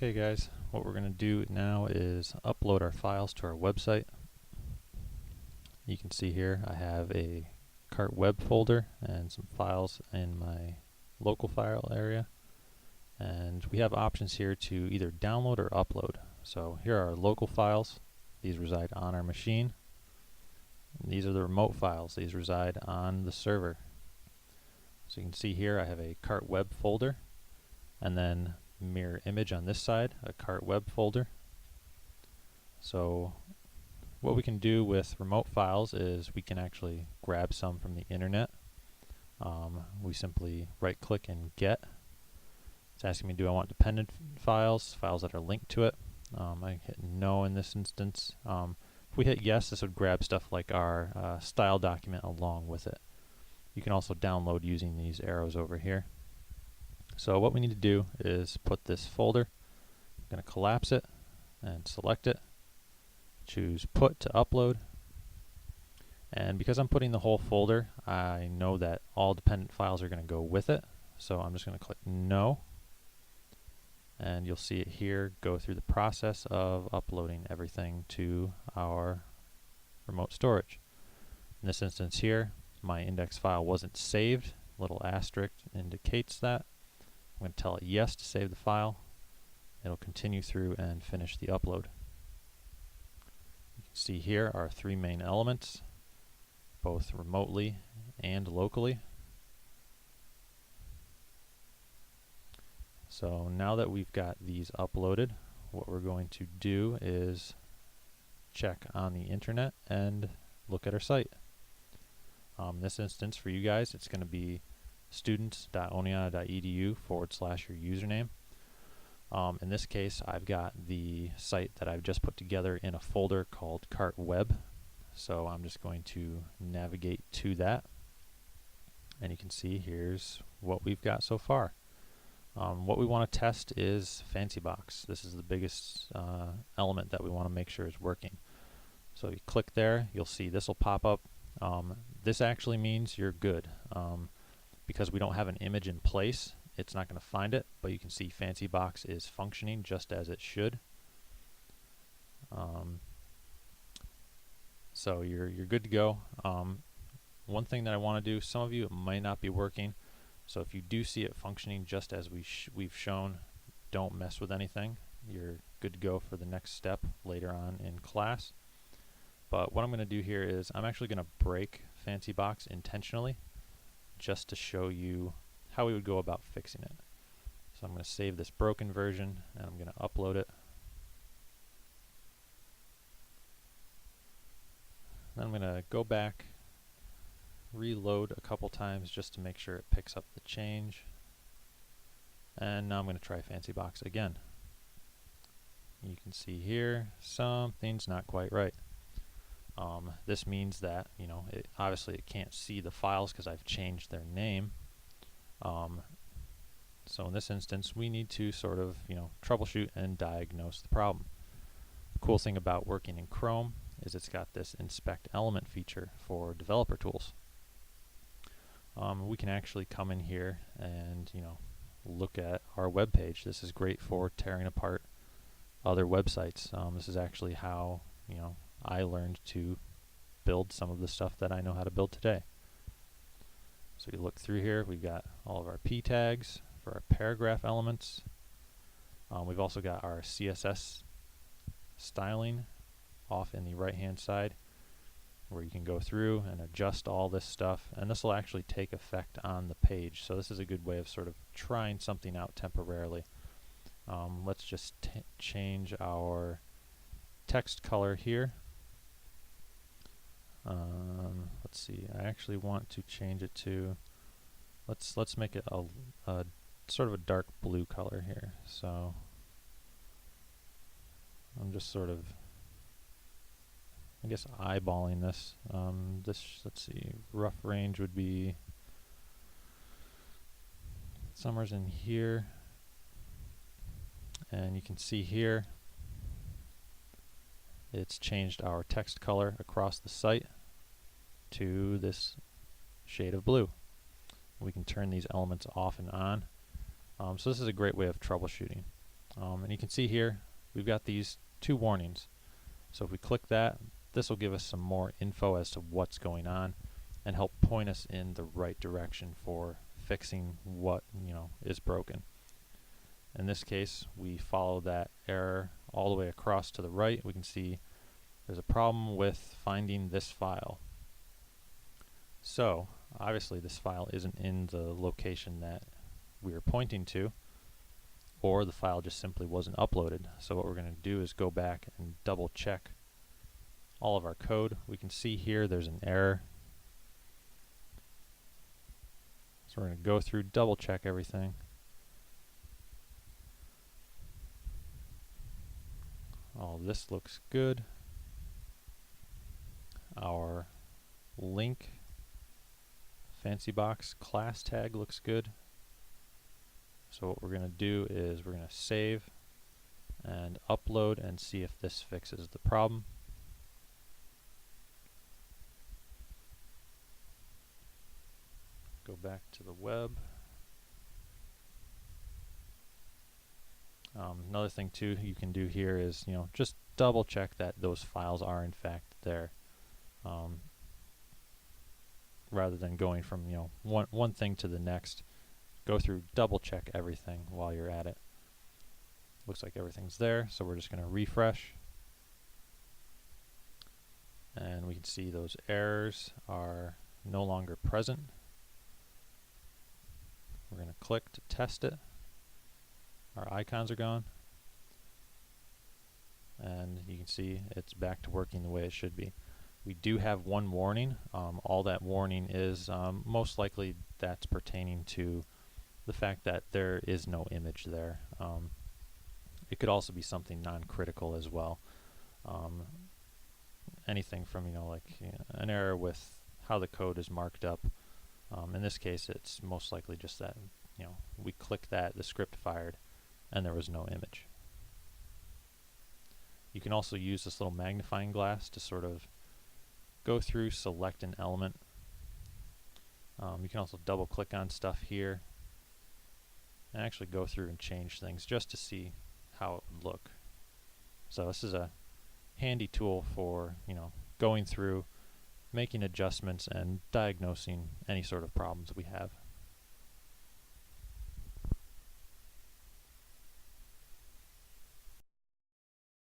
Okay guys, what we're going to do now is upload our files to our website. You can see here I have a cart web folder and some files in my local file area, and we have options here to either download or upload. So here are our local files. These reside on our machine. And these are the remote files. These reside on the server. So you can see here I have a cart web folder, and then mirror image on this side, a cart web folder. So what we can do with remote files is we can actually grab some from the internet. We simply right click and get. It's asking me, do I want dependent files that are linked to it. I hit no in this instance. If we hit yes, this would grab stuff like our style document along with it. You can also download using these arrows over here. So what we need to do is put this folder, I'm going to collapse it and select it, choose put to upload, and because I'm putting the whole folder, I know that all dependent files are going to go with it, so I'm just going to click no, and you'll see it here go through the process of uploading everything to our remote storage. In this instance here, my index file wasn't saved. Little asterisk indicates that. I'm going to tell it yes to save the file. It'll continue through and finish the upload. You can see here our three main elements, both remotely and locally. So now that we've got these uploaded, what we're going to do is check on the internet and look at our site. In this instance for you guys, it's going to be students.oneonta.edu/your username. In this case, I've got the site that I've just put together in a folder called Cart Web. So I'm just going to navigate to that. And you can see here's what we've got so far. What we want to test is Fancybox. This is the biggest element that we want to make sure is working. So you click there, you'll see this will pop up. This actually means you're good. Because we don't have an image in place, it's not going to find it, but you can see Fancybox is functioning just as it should. So you're good to go. One thing that I want to do, some of you it might not be working, so if you do see it functioning just as we've shown, don't mess with anything. You're good to go for the next step later on in class. But what I'm going to do here is I'm actually going to break Fancybox intentionally, just to show you how we would go about fixing it. So I'm going to save this broken version and I'm going to upload it. Then I'm going to go back, reload a couple times just to make sure it picks up the change. And now I'm going to try Fancybox again. You can see here something's not quite right. This means that, obviously it can't see the files because I've changed their name. So in this instance, we need to sort of, troubleshoot and diagnose the problem. The cool thing about working in Chrome is it's got this inspect element feature for developer tools. We can actually come in here and, look at our web page. This is great for tearing apart other websites. This is actually how, I learned to build some of the stuff that I know how to build today. So you look through here, we've got all of our p tags for our paragraph elements. We've also got our CSS styling off in the right hand side, where you can go through and adjust all this stuff, and this will actually take effect on the page. So this is a good way of sort of trying something out temporarily. Let's just change our text color here. Let's see, I actually want to change it to, let's make it a sort of a dark blue color here. So I'm just sort of, I guess, eyeballing this. Let's see, rough range would be somewhere's in here, and you can see here it's changed our text color across the site to this shade of blue. We can turn these elements off and on. So this is a great way of troubleshooting. And you can see here we've got these two warnings. So if we click that, this will give us some more info as to what's going on and help point us in the right direction for fixing what is broken. In this case, we follow that error all the way across to the right. We can see there's a problem with finding this file. So obviously this file isn't in the location that we are pointing to, or the file just simply wasn't uploaded. So what we're going to do is go back and double check all of our code. We can see here there's an error. So we're going to go through, double check everything. All this looks good. Our link Fancybox class tag looks good. So what we're going to do is we're going to save and upload and see if this fixes the problem. Go back to the web. Another thing too you can do here is just double check that those files are in fact there, rather than going from one thing to the next. Go through, double check everything while you're at it. Looks like everything's there, so we're just going to refresh, and we can see those errors are no longer present. We're going to click to test it. Our icons are gone, and you can see it's back to working the way it should be. We do have one warning. All that warning is most likely that's pertaining to the fact that there is no image there. It could also be something non-critical as well. Anything from an error with how the code is marked up. In this case, it's most likely just that we clicked that, the script fired, and there was no image. You can also use this little magnifying glass to sort of go through, select an element. You can also double click on stuff here and actually go through and change things just to see how it would look. So this is a handy tool for going through, making adjustments and diagnosing any sort of problems we have.